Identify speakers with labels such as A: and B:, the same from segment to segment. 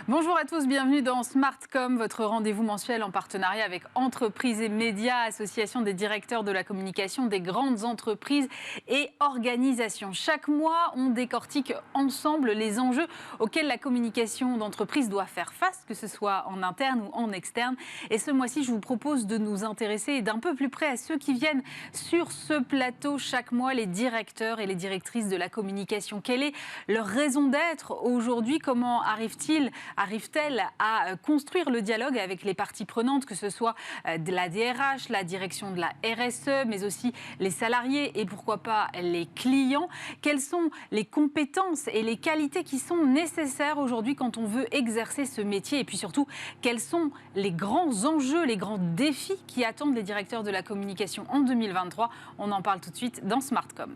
A: Bonjour à tous, bienvenue dans Smartcom, votre rendez-vous mensuel en partenariat avec Entreprises et Médias, association des directeurs de la communication des grandes entreprises et organisations. Chaque mois, on décortique ensemble les enjeux auxquels la communication d'entreprise doit faire face, que ce soit en interne ou en externe. Et ce mois-ci, je vous propose de nous intéresser d'un peu plus près à ceux qui viennent sur ce plateau chaque mois, les directeurs et les directrices de la communication. Quelle est leur raison d'être aujourd'hui? Comment arrive-t-elle à construire le dialogue avec les parties prenantes, que ce soit de la DRH, la direction de la RSE, mais aussi les salariés et pourquoi pas les clients? Quelles sont les compétences et les qualités qui sont nécessaires aujourd'hui quand on veut exercer ce métier? Et puis surtout, quels sont les grands enjeux, les grands défis qui attendent les directeurs de la communication en 2023? On en parle tout de suite dans Smartcom.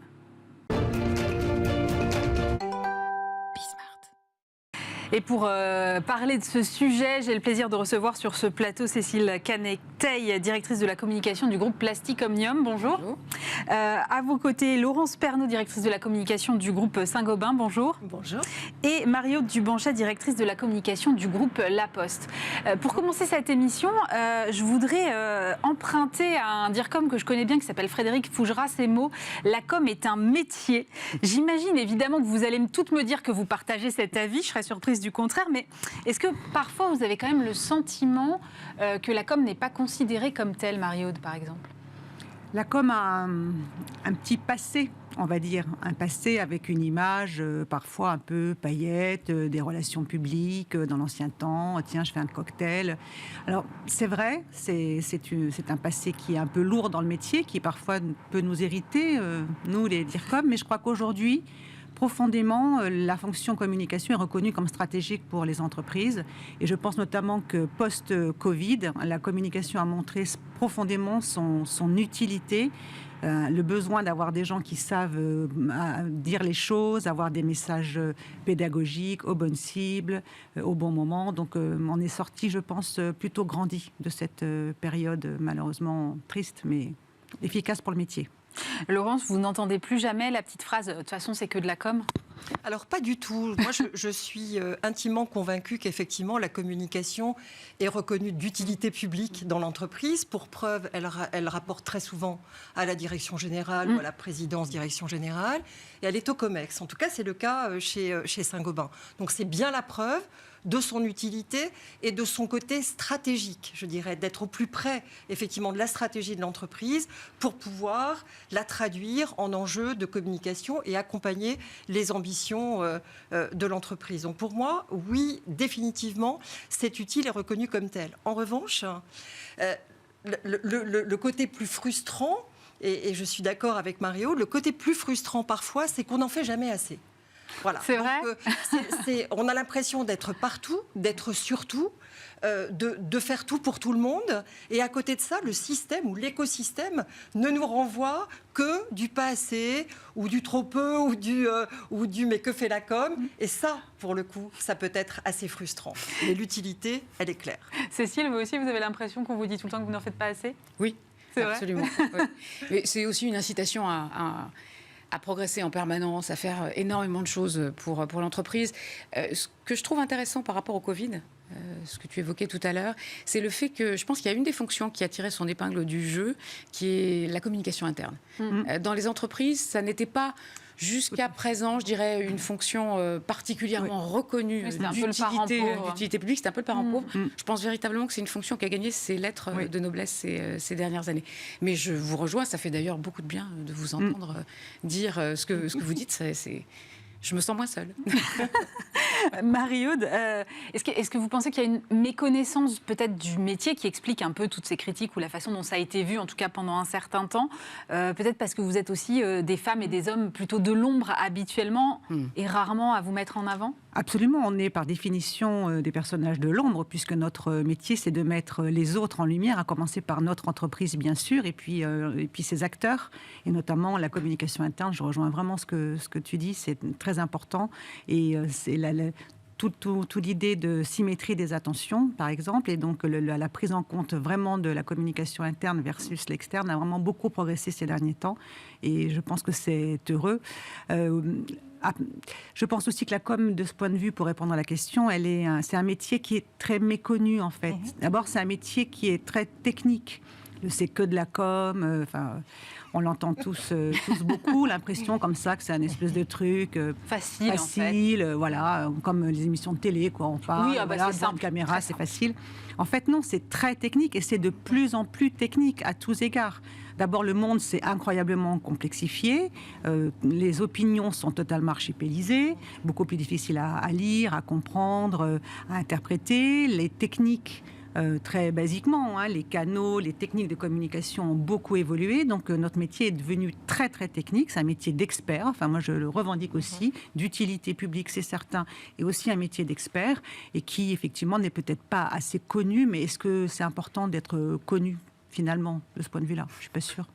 A: Et pour parler de ce sujet, j'ai le plaisir de recevoir sur ce plateau Cécile Canet-Teil, directrice de la communication du groupe Plastic Omnium. Bonjour. Bonjour. À vos côtés, Laurence Pernaut, directrice de la communication du groupe Saint-Gobain. Bonjour.
B: Bonjour.
A: Et Marie-Aude Dubanchet, directrice de la communication du groupe La Poste. Pour commencer cette émission, je voudrais emprunter à un DIRCOM que je connais bien, qui s'appelle Frédéric Fougerat, ces mots. La com est un métier. J'imagine évidemment que vous allez toutes me dire que vous partagez cet avis. Je serais surprise du contraire, mais est-ce que parfois vous avez quand même le sentiment que la com n'est pas considérée comme telle, Marie-Aude, par exemple?
B: La com a un petit passé, on va dire, un passé avec une image parfois un peu paillette, des relations publiques dans l'ancien temps. Tiens, je fais un cocktail. Alors, c'est vrai, c'est un passé qui est un peu lourd dans le métier, qui parfois peut nous irriter, nous les DIRCOM, mais je crois qu'aujourd'hui, profondément, la fonction communication est reconnue comme stratégique pour les entreprises. Et je pense notamment que post-Covid, la communication a montré profondément son utilité, le besoin d'avoir des gens qui savent dire les choses, avoir des messages pédagogiques aux bonnes cibles, au bon moment. Donc on est sorti, je pense, plutôt grandi de cette période malheureusement triste, mais efficace pour le métier.
A: Laurence, vous n'entendez plus jamais la petite phrase « de toute façon, c'est que de la com » ?
C: Alors pas du tout. Moi, je suis intimement convaincue qu'effectivement, la communication est reconnue d'utilité publique dans l'entreprise. Pour preuve, elle rapporte très souvent à la direction générale ou à la présidence direction générale. Et elle est au COMEX. En tout cas, c'est le cas chez Saint-Gobain. Donc c'est bien la preuve de son utilité et de son côté stratégique, je dirais, d'être au plus près, effectivement, de la stratégie de l'entreprise pour pouvoir la traduire en enjeux de communication et accompagner les ambitions de l'entreprise. Donc pour moi, oui, définitivement, c'est utile et reconnu comme tel. En revanche, le côté plus frustrant, et je suis d'accord avec Marie-Aude, le côté plus frustrant parfois, c'est qu'on n'en fait jamais assez. Voilà.
A: C'est vrai.
C: On a l'impression d'être partout, d'être sur tout, de faire tout pour tout le monde. Et à côté de ça, le système ou l'écosystème ne nous renvoie que du pas assez, ou du trop peu, ou du mais que fait la com. Et ça, pour le coup, ça peut être assez frustrant. Mais l'utilité, elle est claire.
A: Cécile, vous aussi, vous avez l'impression qu'on vous dit tout le temps que vous n'en faites pas assez?
D: Oui,
A: c'est
D: absolument. Oui. Mais c'est aussi une incitation à progresser en permanence, à faire énormément de choses pour l'entreprise. Ce que je trouve intéressant par rapport au Covid, ce que tu évoquais tout à l'heure, c'est le fait que je pense qu'il y a une des fonctions qui a tiré son épingle du jeu, qui est la communication interne. Dans les entreprises, ça n'était pas jusqu'à présent, je dirais, une fonction particulièrement reconnue d'utilité publique. C'est un peu le parent pauvre. Je pense véritablement que c'est une fonction qui a gagné ses lettres de noblesse ces dernières années. Mais je vous rejoins, ça fait d'ailleurs beaucoup de bien de vous entendre dire ce que vous dites. Je me sens moins seule.
A: Marie-Aude, est-ce que vous pensez qu'il y a une méconnaissance peut-être du métier qui explique un peu toutes ces critiques ou la façon dont ça a été vu, en tout cas pendant un certain temps, peut-être parce que vous êtes aussi des femmes et des hommes plutôt de l'ombre habituellement et rarement à vous mettre en avant?
B: Absolument, on est par définition des personnages de l'ombre, puisque notre métier, c'est de mettre les autres en lumière, à commencer par notre entreprise, bien sûr, et puis ses acteurs, et notamment la communication interne. Je rejoins vraiment ce que tu dis, c'est très important, et c'est toute l'idée de symétrie des attentions, par exemple, et donc la prise en compte vraiment de la communication interne versus l'externe a vraiment beaucoup progressé ces derniers temps, et je pense que c'est heureux. Je pense aussi que la com, de ce point de vue, pour répondre à la question, c'est un métier qui est très méconnu, en fait. D'abord, c'est un métier qui est très technique. C'est que de la com, on l'entend tous beaucoup, l'impression comme ça que c'est un espèce de truc
A: facile, en fait.
B: Voilà, comme les émissions de télé, quoi. On parle,
A: c'est simple,
B: caméra, c'est facile. En fait, non, c'est très technique et c'est de plus en plus technique à tous égards. D'abord, le monde s'est incroyablement complexifié. Les opinions sont totalement archipélisées, beaucoup plus difficiles à lire, à comprendre, à interpréter. Les techniques, très basiquement, les canaux, les techniques de communication ont beaucoup évolué. Donc, notre métier est devenu très, très technique. C'est un métier d'expert. Enfin, moi, je le revendique aussi. D'utilité publique, c'est certain. Et aussi un métier d'expert. Et qui, effectivement, n'est peut-être pas assez connu. Mais est-ce que c'est important d'être connu, finalement, de ce point de vue-là? Je ne suis pas sûre.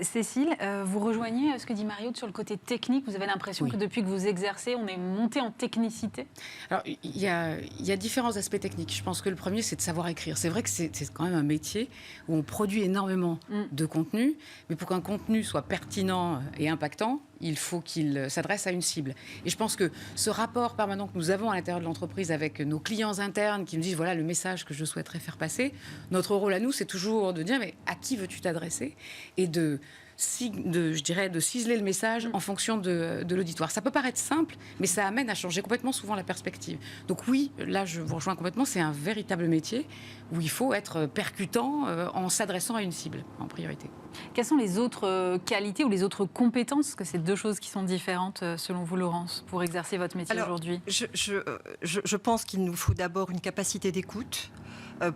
A: Cécile, vous rejoignez ce que dit Marie-Aude sur le côté technique. Vous avez l'impression que depuis que vous exercez, on est monté en technicité?
D: Alors, il y a différents aspects techniques. Je pense que le premier, c'est de savoir écrire. C'est vrai que c'est quand même un métier où on produit énormément de contenu, mais pour qu'un contenu soit pertinent et impactant, il faut qu'il s'adresse à une cible. Et je pense que ce rapport permanent que nous avons à l'intérieur de l'entreprise avec nos clients internes qui nous disent voilà le message que je souhaiterais faire passer, notre rôle à nous, c'est toujours de dire mais à qui veux-tu t'adresser et de ciseler le message en fonction de l'auditoire. Ça peut paraître simple, mais ça amène à changer complètement souvent la perspective. Donc oui, là je vous rejoins complètement, c'est un véritable métier où il faut être percutant en s'adressant à une cible en priorité.
A: Quelles sont les autres qualités ou les autres compétences, parce que c'est deux choses qui sont différentes selon vous, Laurence, pour exercer votre métier aujourd'hui?
C: Je pense qu'il nous faut d'abord une capacité d'écoute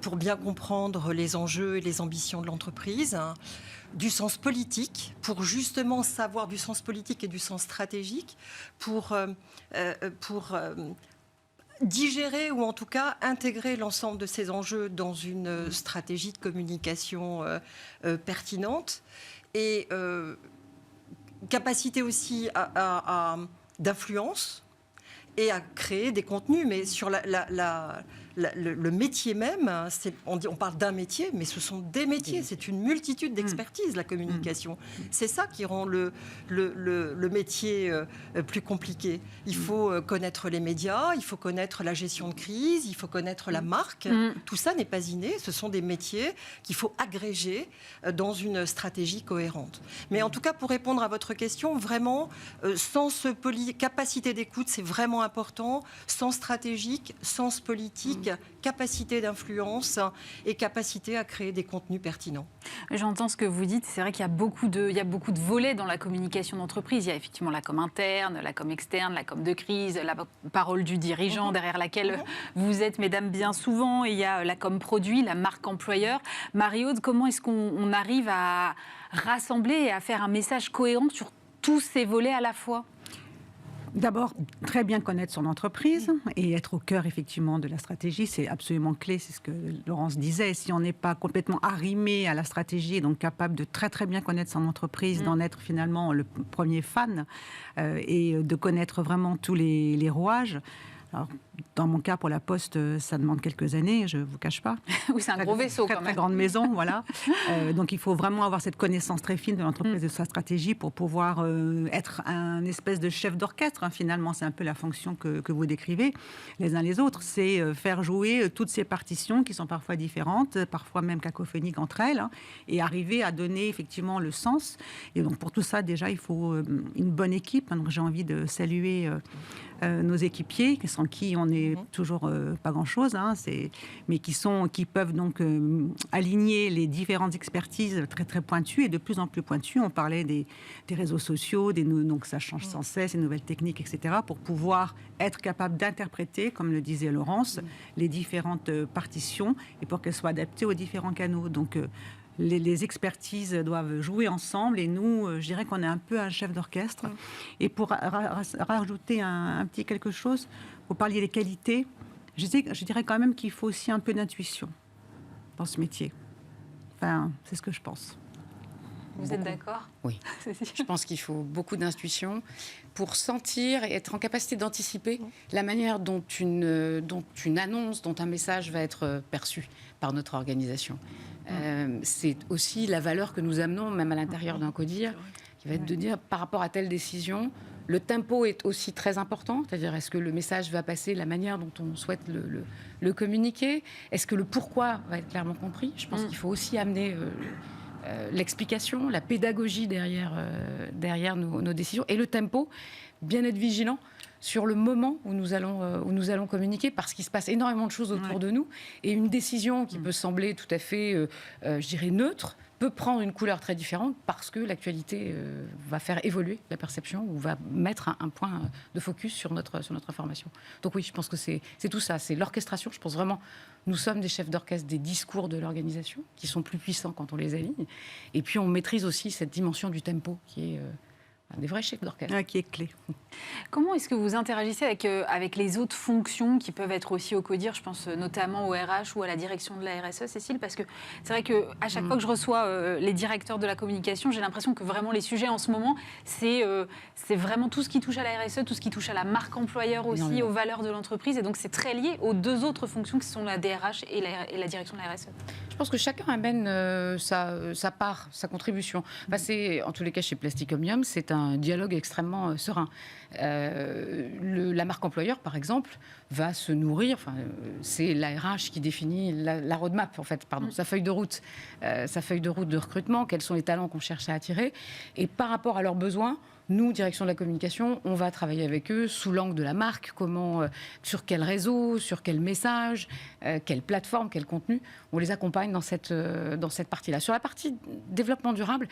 C: pour bien comprendre les enjeux et les ambitions de l'entreprise. Du sens politique, pour justement savoir du sens politique et du sens stratégique, pour digérer ou en tout cas intégrer l'ensemble de ces enjeux dans une stratégie de communication pertinente et capacité aussi d'influence et à créer des contenus, mais sur le métier même, on parle d'un métier, mais ce sont des métiers, c'est une multitude d'expertises, la communication. C'est ça qui rend le métier plus compliqué. Il faut connaître les médias, il faut connaître la gestion de crise, il faut connaître la marque. Tout ça n'est pas inné, ce sont des métiers qu'il faut agréger dans une stratégie cohérente. Mais en tout cas, pour répondre à votre question, vraiment, sens capacité d'écoute, c'est vraiment important, sens stratégique, sens politique, capacité d'influence et capacité à créer des contenus pertinents.
A: J'entends ce que vous dites. C'est vrai qu'il y a beaucoup de volets dans la communication d'entreprise. Il y a effectivement la com interne, la com externe, la com de crise, la parole du dirigeant derrière laquelle vous êtes, mesdames, bien souvent. Et il y a la com produit, la marque employeur. Marie-Aude, comment est-ce qu'on arrive à rassembler et à faire un message cohérent sur tous ces volets à la fois?
B: D'abord, très bien connaître son entreprise et être au cœur, effectivement, de la stratégie, c'est absolument clé, c'est ce que Laurence disait. Si on n'est pas complètement arrimé à la stratégie et donc capable de très très bien connaître son entreprise, d'en être finalement le premier fan et de connaître vraiment tous les rouages. Alors, dans mon cas, pour la Poste, ça demande quelques années, je ne vous cache pas.
A: Oui, c'est un gros vaisseau quand même.
B: Très grande maison, voilà. Donc, il faut vraiment avoir cette connaissance très fine de l'entreprise et de sa stratégie pour pouvoir être un espèce de chef d'orchestre. Finalement, c'est un peu la fonction que vous décrivez les uns les autres. C'est faire jouer toutes ces partitions qui sont parfois différentes, parfois même cacophoniques entre elles, et arriver à donner effectivement le sens. Et donc, pour tout ça, déjà, il faut une bonne équipe. Donc, j'ai envie de saluer nos équipiers, sans qui on n'est toujours pas grand-chose, mais qui peuvent donc aligner les différentes expertises très très pointues et de plus en plus pointues. On parlait des réseaux sociaux, donc ça change sans cesse, les nouvelles techniques, etc., pour pouvoir être capable d'interpréter, comme le disait Laurence, les différentes partitions et pour qu'elles soient adaptées aux différents canaux. Donc les expertises doivent jouer ensemble et nous, je dirais qu'on est un peu un chef d'orchestre. Et pour rajouter un petit quelque chose, vous parliez des qualités, je dirais quand même qu'il faut aussi un peu d'intuition dans ce métier. Enfin, c'est ce que je pense.
A: Vous êtes d'accord?
D: Oui. Je pense qu'il faut beaucoup d'intuition pour sentir et être en capacité d'anticiper la manière dont une annonce, dont un message va être perçu par notre organisation. C'est aussi la valeur que nous amenons, même à l'intérieur d'un CODIR, qui va être de dire, par rapport à telle décision, le tempo est aussi très important, c'est-à-dire est-ce que le message va passer, la manière dont on souhaite le communiquer, est-ce que le pourquoi va être clairement compris. Je pense qu'il faut aussi amener l'explication, la pédagogie derrière nos décisions, et le tempo, bien être vigilant sur le moment où nous allons communiquer, parce qu'il se passe énormément de choses autour de nous, et une décision qui peut sembler tout à fait, je dirais, neutre, peut prendre une couleur très différente parce que l'actualité va faire évoluer la perception ou va mettre un point de focus sur notre information. Donc oui, je pense que c'est tout ça, c'est l'orchestration. Je pense vraiment, nous sommes des chefs d'orchestre des discours de l'organisation qui sont plus puissants quand on les aligne. Et puis on maîtrise aussi cette dimension du tempo qui est des vrais chefs d'orchestre.
B: Qui est clé.
A: Comment est-ce que vous interagissez avec les autres fonctions qui peuvent être aussi au CODIR? Je pense notamment au RH ou à la direction de la RSE, Cécile, parce que c'est vrai qu'à chaque fois que je reçois les directeurs de la communication, j'ai l'impression que vraiment les sujets en ce moment, c'est vraiment tout ce qui touche à la RSE, tout ce qui touche à la marque employeur aussi, aux valeurs de l'entreprise. Et donc c'est très lié aux deux autres fonctions qui sont la DRH et la direction de la RSE.
D: Je pense que chacun amène sa part, sa contribution. En tous les cas, chez Plastic Omnium, c'est un dialogue extrêmement serein. La marque employeur, par exemple, va se nourrir. C'est la RH qui définit la roadmap, en fait, sa feuille de route, de recrutement, quels sont les talents qu'on cherche à attirer. Et par rapport à leurs besoins, nous, direction de la communication, on va travailler avec eux sous l'angle de la marque, sur quel réseau, sur quel message, quelle plateforme, quel contenu. On les accompagne dans cette partie-là. Sur la partie développement durable,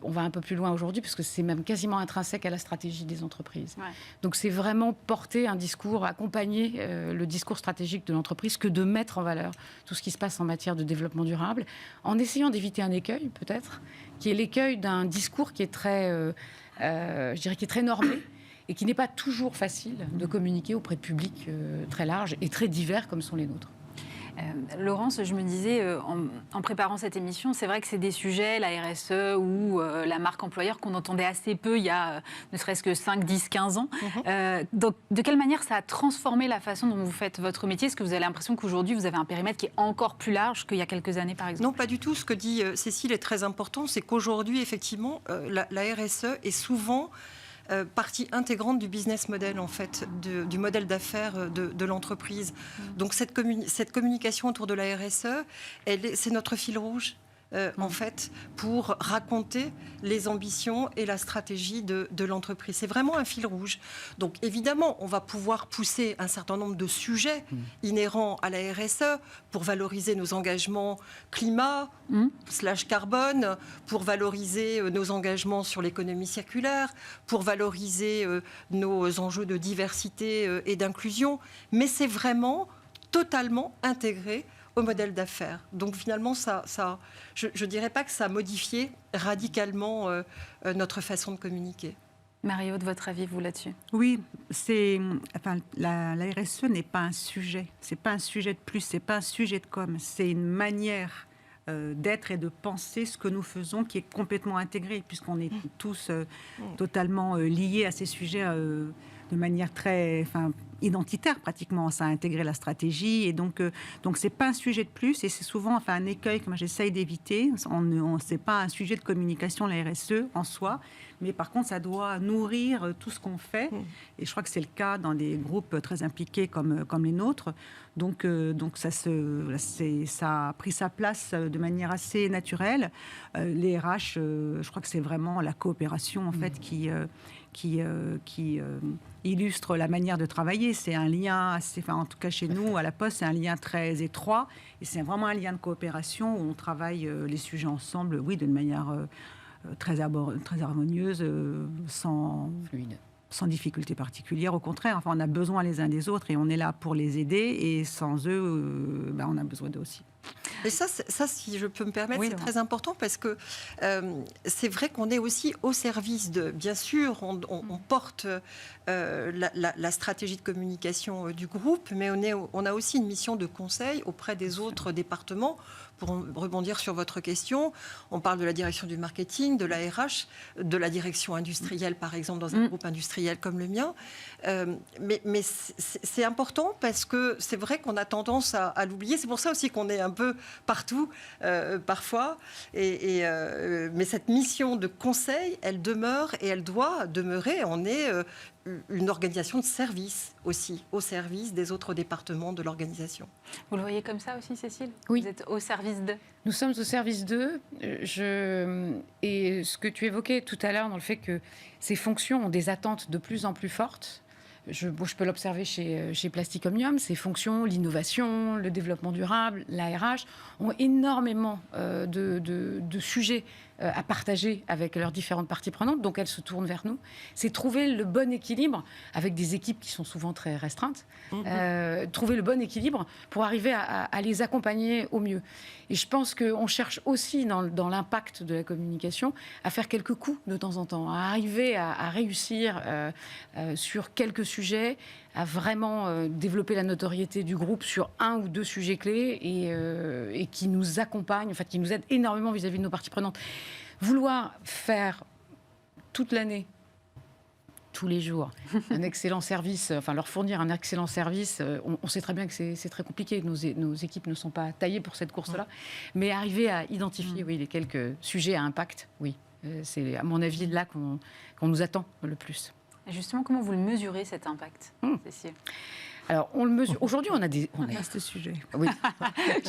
D: on va un peu plus loin aujourd'hui, parce que c'est même quasiment intrinsèque à la stratégie des entreprises. Ouais. Donc c'est vraiment porter un discours, accompagner le discours stratégique de l'entreprise, que de mettre en valeur tout ce qui se passe en matière de développement durable, en essayant d'éviter un écueil, peut-être, qui est l'écueil d'un discours qui est très, je dirais, qui est très normé et qui n'est pas toujours facile de communiquer auprès de publics très larges et très divers comme sont les nôtres.
A: Laurence, je me disais, en préparant cette émission, c'est vrai que c'est des sujets, la RSE ou la marque employeur, qu'on entendait assez peu il y a ne serait-ce que 5, 10, 15 ans. Donc, de quelle manière ça a transformé la façon dont vous faites votre métier? Est-ce que vous avez l'impression qu'aujourd'hui, vous avez un périmètre qui est encore plus large qu'il y a quelques années, par exemple?
C: Non, pas du tout. Ce que dit Cécile est très important, c'est qu'aujourd'hui, effectivement, la RSE est souvent partie intégrante du business model, en fait, du modèle d'affaires de l'entreprise. Donc cette communication autour de la RSE, c'est notre fil rouge. En fait, pour raconter les ambitions et la stratégie de l'entreprise. C'est vraiment un fil rouge. Donc, évidemment, on va pouvoir pousser un certain nombre de sujets inhérents à la RSE pour valoriser nos engagements climat, /carbone, pour valoriser nos engagements sur l'économie circulaire, pour valoriser nos enjeux de diversité et d'inclusion. Mais c'est vraiment totalement intégré au modèle d'affaires. Donc finalement, je ne dirais pas que ça a modifié radicalement notre façon de communiquer.
A: Marie-Aude, votre avis, vous, là-dessus?
B: Oui, la RSE n'est pas un sujet. Ce n'est pas un sujet de plus, ce n'est pas un sujet de com. C'est une manière d'être et de penser ce que nous faisons qui est complètement intégrée, puisqu'on est tous totalement liés à ces sujets de manière très identitaire pratiquement. Ça a intégré la stratégie et donc c'est pas un sujet de plus et c'est souvent un écueil que moi j'essaye d'éviter. C'est pas un sujet de communication, la RSE en soi, mais par contre ça doit nourrir tout ce qu'on fait et je crois que c'est le cas dans des groupes très impliqués comme les nôtres. Donc ça a pris sa place de manière assez naturelle. Les RH, je crois que c'est vraiment la coopération en fait qui illustre la manière de travailler. C'est un lien, en tout cas chez nous, à la Poste, c'est un lien très étroit et c'est vraiment un lien de coopération où on travaille les sujets ensemble, oui, d'une manière très harmonieuse, sans difficulté particulière. Au contraire, on a besoin les uns des autres et on est là pour les aider et sans eux, on a besoin d'eux aussi.
C: Et ça, si je peux me permettre, oui, c'est très important parce que c'est vrai qu'on est aussi au service de... Bien sûr, on porte la stratégie de communication du groupe, mais on a aussi une mission de conseil auprès des autres départements pour rebondir sur votre question, on parle de la direction du marketing, de la RH, de la direction industrielle, par exemple, dans un groupe industriel comme le mien. Mais c'est important parce que c'est vrai qu'on a tendance à l'oublier. C'est pour ça aussi qu'on est un peu partout, parfois. Mais cette mission de conseil, elle demeure et elle doit demeurer. On est une organisation de service aussi, au service des autres départements de l'organisation.
A: Vous le voyez comme ça aussi, Cécile?
D: Oui.
A: Vous êtes au service de...
D: Nous sommes au service d'eux. Et ce que tu évoquais tout à l'heure dans le fait que ces fonctions ont des attentes de plus en plus fortes, je peux l'observer chez Plastic Omnium, ces fonctions, l'innovation, le développement durable, la RH, ont énormément de sujets à partager avec leurs différentes parties prenantes, donc elles se tournent vers nous. C'est trouver le bon équilibre, avec des équipes qui sont souvent très restreintes, trouver le bon équilibre pour arriver à les accompagner au mieux. Et je pense qu'on cherche aussi dans l'impact de la communication à faire quelques coups de temps en temps, à arriver à réussir sur quelques sujets, à vraiment développer la notoriété du groupe sur un ou deux sujets clés et qui nous accompagnent, en fait, qui nous aident énormément vis-à-vis de nos parties prenantes. Vouloir faire toute l'année, tous les jours, un excellent service, enfin leur fournir un excellent service, on sait très bien que c'est très compliqué. Nos équipes ne sont pas taillées pour cette course-là. Mais arriver à identifier les quelques sujets à impact, c'est à mon avis là qu'on nous attend le plus.
A: Et justement, comment vous le mesurez, cet impact, Cécile?
D: Alors, on le mesure. Aujourd'hui, on a
B: Un vaste sujet.
D: Oui.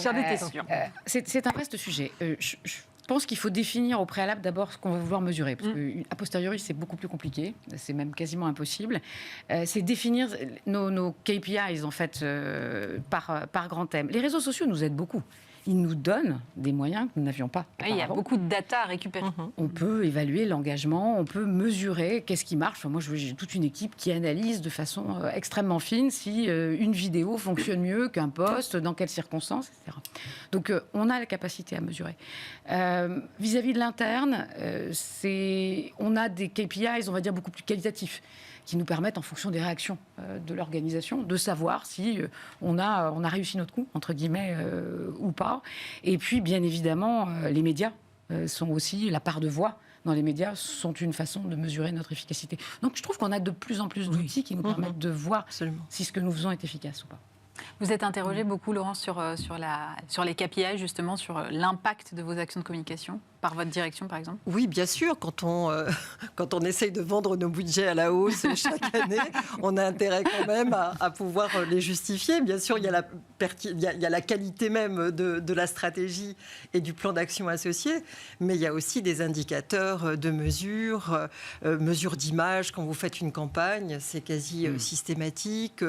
A: J'en étais sûre.
D: C'est un vaste sujet. Je pense qu'il faut définir au préalable d'abord ce qu'on va vouloir mesurer. Parce qu'a posteriori, c'est beaucoup plus compliqué. C'est même quasiment impossible. C'est définir nos KPIs, en fait, par grand thème. Les réseaux sociaux nous aident beaucoup. Ils nous donnent des moyens que nous n'avions pas.
A: Il y a beaucoup de data à récupérer.
D: On peut évaluer l'engagement, on peut mesurer qu'est-ce qui marche. Enfin, moi, j'ai toute une équipe qui analyse de façon extrêmement fine si une vidéo fonctionne mieux qu'un post, dans quelles circonstances, etc. Donc, on a la capacité à mesurer. Vis-à-vis de l'interne, on a des KPIs, on va dire, beaucoup plus qualitatifs, qui nous permettent, en fonction des réactions de l'organisation, de savoir si on a réussi notre coup, entre guillemets, ou pas. Et puis, bien évidemment, les médias sont aussi, la part de voix dans les médias sont une façon de mesurer notre efficacité. Donc, je trouve qu'on a de plus en plus d'outils qui nous permettent de voir si ce que nous faisons est efficace ou pas.
A: Vous êtes interrogée beaucoup, Laurence, sur les KPI, justement, sur l'impact de vos actions de communication, par votre direction, par exemple?
C: Oui, bien sûr. Quand on essaye de vendre nos budgets à la hausse chaque année, on a intérêt quand même à pouvoir les justifier. Bien sûr, il y a la qualité même de la stratégie et du plan d'action associé, mais il y a aussi des indicateurs de mesure d'image. Quand vous faites une campagne, c'est quasi systématique.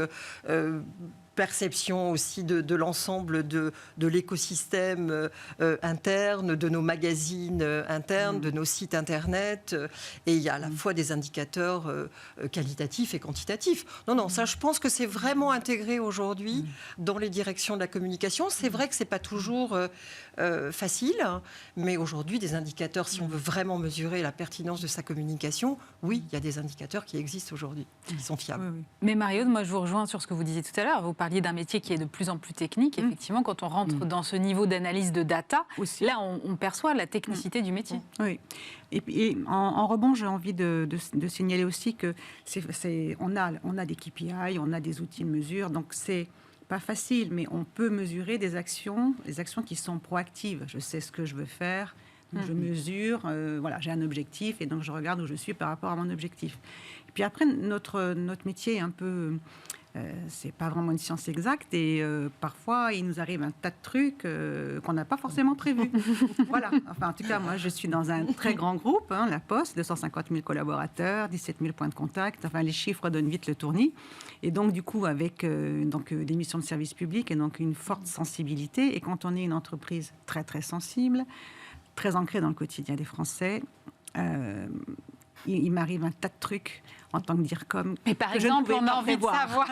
C: Perception aussi de l'ensemble de l'écosystème interne, de nos magazines internes, de nos sites internet. Et il y a à la fois des indicateurs qualitatifs et quantitatifs. Non, ça, je pense que c'est vraiment intégré aujourd'hui dans les directions de la communication. C'est vrai que ce n'est pas toujours facile, hein, mais aujourd'hui, des indicateurs, si on veut vraiment mesurer la pertinence de sa communication, oui, il y a des indicateurs qui existent aujourd'hui, qui sont fiables.
B: Oui.
A: Mais Marie Aude, moi, je vous rejoins sur ce que vous disiez tout à l'heure. Vous parliez d'un métier qui est de plus en plus technique. Effectivement, quand on rentre dans ce niveau d'analyse de data, là, on perçoit la technicité du métier.
B: Oui. Et en rebond, j'ai envie de signaler aussi que on a des KPI, on a des outils de mesure, donc c'est pas facile, mais on peut mesurer des actions qui sont proactives. Je sais ce que je veux faire, donc je mesure, j'ai un objectif et donc je regarde où je suis par rapport à mon objectif. Et puis après, notre métier est un peu... c'est pas vraiment une science exacte et parfois il nous arrive un tas de trucs qu'on n'a pas forcément prévus. Voilà. Enfin, en tout cas, moi je suis dans un très grand groupe, La Poste, 250 000 collaborateurs, 17 000 points de contact. Enfin, les chiffres donnent vite le tournis. Et donc du coup, avec des missions de service public et donc une forte sensibilité. Et quand on est une entreprise très très sensible, très ancrée dans le quotidien des Français. il m'arrive un tas de trucs en tant que DIRCOM.
A: Mais par
B: que je ne
A: exemple,
B: pouvais
A: on a
B: pas
A: envie de
B: prévoir.
A: savoir.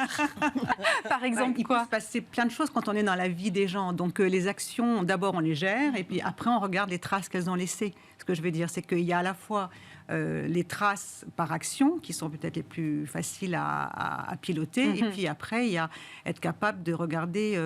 A: Par exemple,
B: Il peut
A: quoi
B: se passer plein de choses quand on est dans la vie des gens. Donc les actions, d'abord on les gère et puis après on regarde les traces qu'elles ont laissées. Ce que je veux dire, c'est qu'il y a à la fois les traces par action qui sont peut-être les plus faciles à piloter. Et puis après, il y a être capable de regarder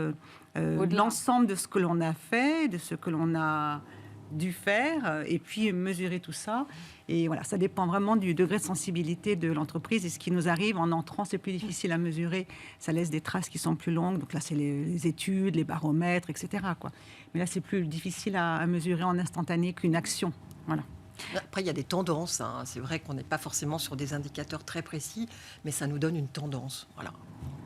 B: l'ensemble de ce que l'on a fait, de ce que l'on a dû faire et puis mesurer tout ça. Et voilà, ça dépend vraiment du degré de sensibilité de l'entreprise. Et ce qui nous arrive en entrant, c'est plus difficile à mesurer. Ça laisse des traces qui sont plus longues. Donc là, c'est les études, les baromètres, etc., quoi. Mais là, c'est plus difficile à mesurer en instantané qu'une action. Voilà.
C: Après, il y a des tendances. Hein. C'est vrai qu'on n'est pas forcément sur des indicateurs très précis, mais ça nous donne une tendance. Voilà.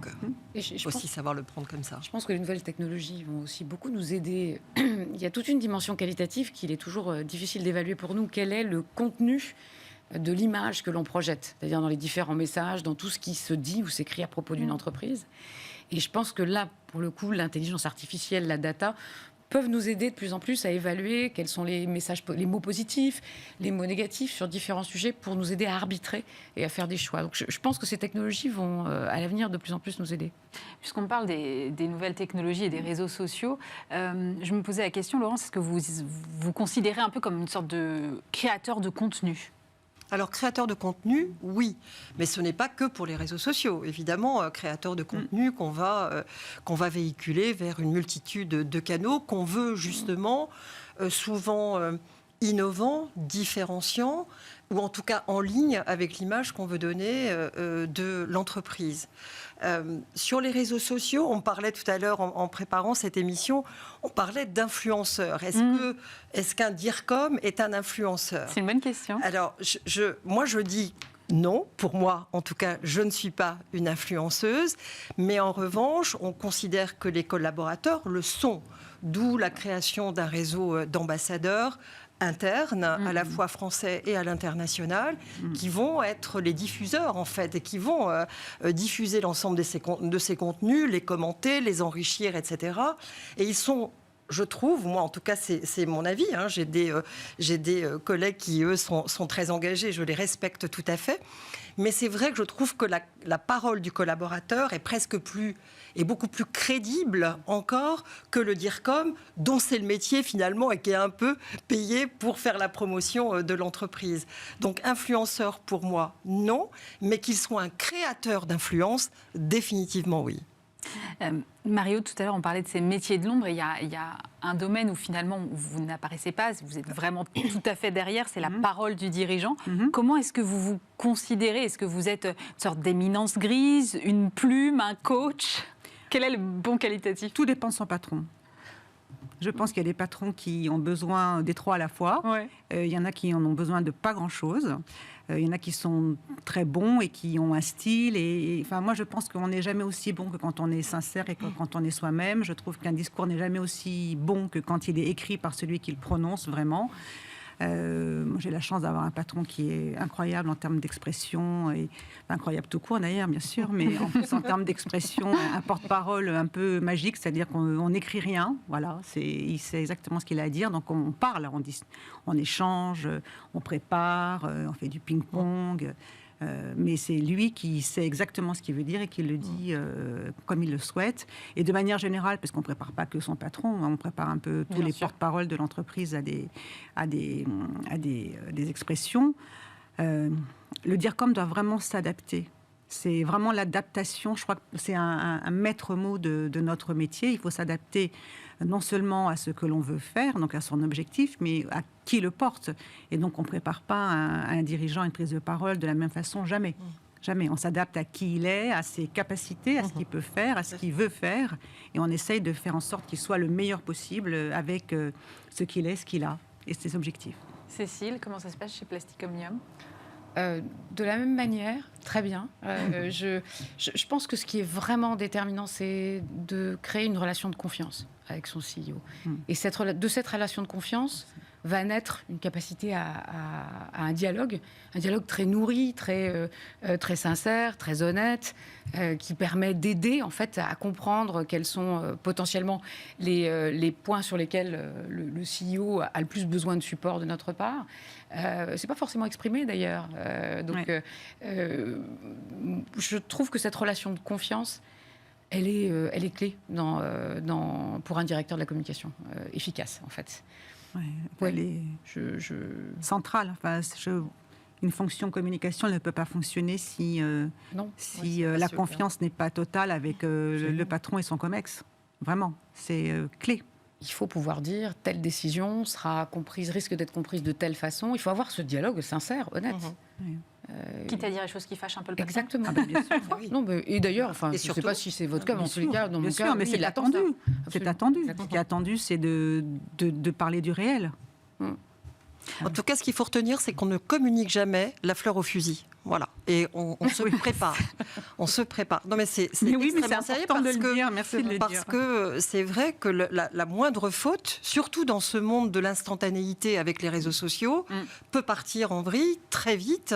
C: Donc, il faut aussi savoir le prendre comme ça.
D: Je pense que les nouvelles technologies vont aussi beaucoup nous aider. Il y a toute une dimension qualitative qu'il est toujours difficile d'évaluer pour nous. Quel est le contenu de l'image que l'on projette, c'est-à-dire dans les différents messages, dans tout ce qui se dit ou s'écrit à propos d'une entreprise. Et je pense que là, pour le coup, l'intelligence artificielle, la data, peuvent nous aider de plus en plus à évaluer quels sont les messages, les mots positifs, les mots négatifs sur différents sujets pour nous aider à arbitrer et à faire des choix. Donc je pense que ces technologies vont à l'avenir de plus en plus nous aider.
A: Puisqu'on parle des nouvelles technologies et des réseaux sociaux, je me posais la question, Laurence, est-ce que vous considérez un peu comme une sorte de créateur de contenu ?
C: Alors, créateur de contenu, oui, mais ce n'est pas que pour les réseaux sociaux. Évidemment, créateur de contenu qu'on va véhiculer vers une multitude de canaux qu'on veut justement souvent innovants, différenciants, ou en tout cas en ligne avec l'image qu'on veut donner de l'entreprise. Sur les réseaux sociaux, on parlait tout à l'heure en préparant cette émission, on parlait d'influenceurs. Est-ce qu'un DIRCOM est un influenceur ?
A: C'est une bonne question.
C: Alors, moi je dis non, pour moi en tout cas, je ne suis pas une influenceuse, mais en revanche, on considère que les collaborateurs le sont, d'où la création d'un réseau d'ambassadeurs internes, à la fois français et à l'international, qui vont être les diffuseurs, en fait, et qui vont diffuser l'ensemble de ces contenus, les commenter, les enrichir, etc. Et ils sont... Je trouve, moi en tout cas c'est mon avis, hein, j'ai des collègues qui eux sont très engagés, je les respecte tout à fait, mais c'est vrai que je trouve que la parole du collaborateur est beaucoup plus crédible encore que le DIRCOM, dont c'est le métier finalement et qui est un peu payé pour faire la promotion de l'entreprise. Donc influenceur pour moi, non, mais qu'il soit un créateur d'influence, définitivement oui.
A: Mario, tout à l'heure, on parlait de ces métiers de l'ombre. Il y a un domaine où finalement vous n'apparaissez pas, vous êtes vraiment tout à fait derrière, c'est la parole du dirigeant. Comment est-ce que vous vous considérez ? Est-ce que vous êtes une sorte d'éminence grise, une plume, un coach ? Quel est le bon qualitatif ?
B: Tout dépend de son patron. Je pense qu'il y a des patrons qui ont besoin des trois à la fois.
A: Ouais.
B: Il y en a qui en ont besoin de pas grand-chose. Il y en a qui sont très bons et qui ont un style. Enfin, moi, je pense qu'on n'est jamais aussi bon que quand on est sincère et que quand on est soi-même. Je trouve qu'un discours n'est jamais aussi bon que quand il est écrit par celui qui le prononce vraiment. Moi, j'ai la chance d'avoir un patron qui est incroyable en termes d'expression, et incroyable tout court d'ailleurs, bien sûr, mais en plus en termes d'expression, un porte-parole un peu magique, c'est-à-dire qu'on n'écrit rien, voilà, il sait exactement ce qu'il a à dire, donc on parle, on échange, on prépare, on fait du ping-pong. Mais c'est lui qui sait exactement ce qu'il veut dire et qui le dit comme il le souhaite. Et de manière générale, parce qu'on ne prépare pas que son patron, on prépare un peu tous les porte-paroles de l'entreprise à des expressions. Le DIRCOM doit vraiment s'adapter. C'est vraiment l'adaptation. Je crois que c'est un maître mot de notre métier. Il faut s'adapter non seulement à ce que l'on veut faire, donc à son objectif, mais à qui le porte. Et donc, on ne prépare pas un dirigeant une prise de parole de la même façon, jamais. Jamais. On s'adapte à qui il est, à ses capacités, à ce qu'il peut faire, à ce qu'il veut faire. Et on essaye de faire en sorte qu'il soit le meilleur possible avec ce qu'il est, ce qu'il a et ses objectifs.
A: Cécile, comment ça se passe chez Plastic Omnium ?
D: De la même manière, très bien. Je pense que ce qui est vraiment déterminant, c'est de créer une relation de confiance avec son CEO. Et de cette relation de confiance, va naître une capacité à un dialogue très nourri, très sincère, très honnête, qui permet d'aider en fait à comprendre quels sont potentiellement les points sur lesquels le CEO a le plus besoin de support de notre part. C'est pas forcément exprimé d'ailleurs. Je trouve que cette relation de confiance, elle est clé pour un directeur de la communication efficace en fait.
B: Elle est centrale. Enfin, une fonction communication ne peut pas fonctionner si la confiance n'est pas totale avec le patron et son comex. Vraiment, c'est clé.
D: Il faut pouvoir dire telle décision risque d'être comprise de telle façon. Il faut avoir ce dialogue sincère, honnête.
A: Quitte à dire les choses qui fâchent un peu le patron.
D: Exactement.
B: Bien sûr.
D: Non, et d'ailleurs, je ne sais pas si c'est votre cas, mais en tous les cas, dans mon cas,
B: mais c'est attendu. C'est attendu.
D: Exactement.
B: Ce qui est attendu, c'est de parler du réel.
C: En tout cas, ce qu'il faut retenir, c'est qu'on ne communique jamais la fleur au fusil. Voilà. Et on se prépare. On se prépare. Non, mais c'est extrêmement sérieux
B: important de le dire. Merci de le dire.
C: Parce que c'est vrai que la moindre faute, surtout dans ce monde de l'instantanéité avec les réseaux sociaux, peut partir en vrille très vite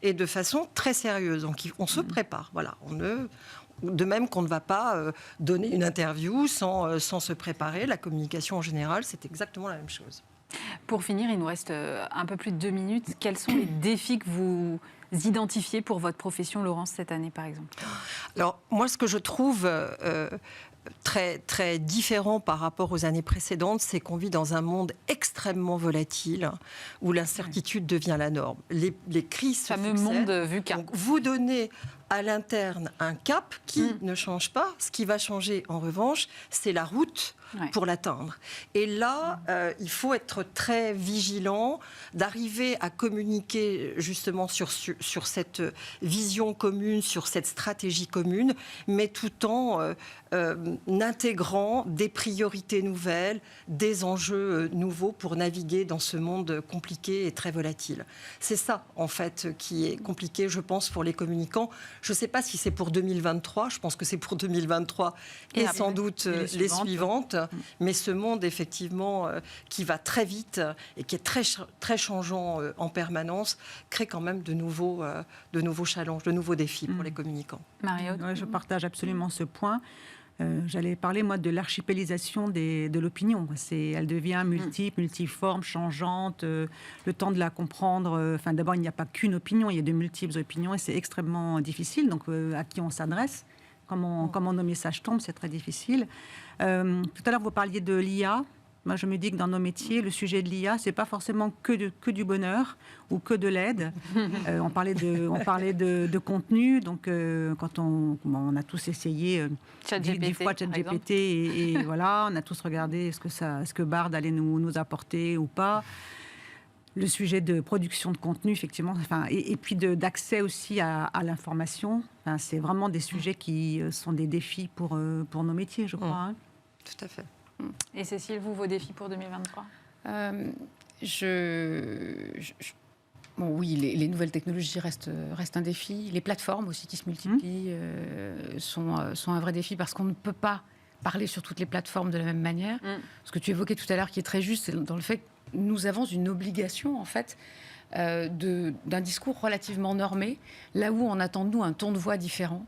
C: et de façon très sérieuse. Donc, on se prépare. Voilà. De même qu'on ne va pas donner une interview sans se préparer. La communication en général, c'est exactement la même chose.
A: Pour finir, il nous reste un peu plus de 2 minutes. Quels sont les défis que vous identifiez pour votre profession, Laurence, cette année, par exemple?
C: Alors, moi, ce que je trouve très, très différent par rapport aux années précédentes, c'est qu'on vit dans un monde extrêmement volatile, où l'incertitude devient la norme. Les crises se
A: fameux monde VUCA.
C: Donc, vous donnez à l'interne un cap qui ne change pas. Ce qui va changer, en revanche, c'est la route pour l'atteindre. Et là, il faut être très vigilant, d'arriver à communiquer justement sur cette vision commune, sur cette stratégie commune, mais tout en intégrant des priorités nouvelles, des enjeux nouveaux pour naviguer dans ce monde compliqué et très volatile. C'est ça, en fait, qui est compliqué, je pense, pour les communicants. Je ne sais pas si c'est pour 2023, je pense que c'est pour 2023 et sans doute les suivantes. Mais ce monde, effectivement, qui va très vite et qui est très, très changeant en permanence, crée quand même de nouveaux challenges, de nouveaux défis pour les communicants.
A: Marie-Aude.
B: Ouais, je partage absolument ce point. J'allais parler, moi, de l'archipélisation de l'opinion. Elle devient multiforme, changeante. Le temps de la comprendre. D'abord, il n'y a pas qu'une opinion, il y a de multiples opinions et c'est extrêmement difficile. Donc, à qui on s'adresse, comment nos messages tombent, c'est très difficile. Tout à l'heure, vous parliez de l'IA. Moi, je me dis que dans nos métiers, le sujet de l'IA, c'est pas forcément que du bonheur ou que de l'aide. On parlait de contenu. Donc, quand on a tous essayé 10 fois ChatGPT et voilà, on a tous regardé ce que Bard allait nous apporter ou pas. Le sujet de production de contenu, effectivement, et puis d'accès aussi à l'information. C'est vraiment des sujets qui sont des défis pour nos métiers, je crois. Hein.
C: Tout à fait.
A: Et Cécile, vos défis pour 2023 ?
D: Bon, oui, les nouvelles technologies restent un défi. Les plateformes aussi qui se multiplient sont un vrai défi parce qu'on ne peut pas parler sur toutes les plateformes de la même manière. Ce que tu évoquais tout à l'heure qui est très juste, c'est dans le fait que nous avons une obligation, en fait, d'un discours relativement normé, là où on attend de nous un ton de voix différent.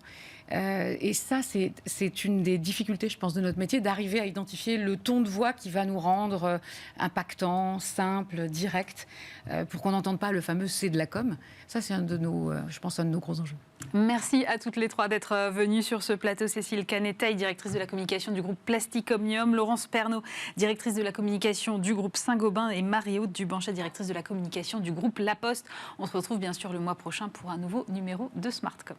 D: Et ça, c'est une des difficultés, je pense, de notre métier, d'arriver à identifier le ton de voix qui va nous rendre impactant, simple, direct, pour qu'on n'entende pas le fameux « c'est de la com ». Ça, c'est je pense, un de nos gros enjeux.
A: Merci à toutes les trois d'être venues sur ce plateau. Cécile Canet-Taille, directrice de la communication du groupe Plastic Omnium, Laurence Pernaut, directrice de la communication du groupe Saint-Gobain et Marie-Aude Dubanchet, directrice de la communication du groupe La Poste. On se retrouve bien sûr le mois prochain pour un nouveau numéro de Smartcom.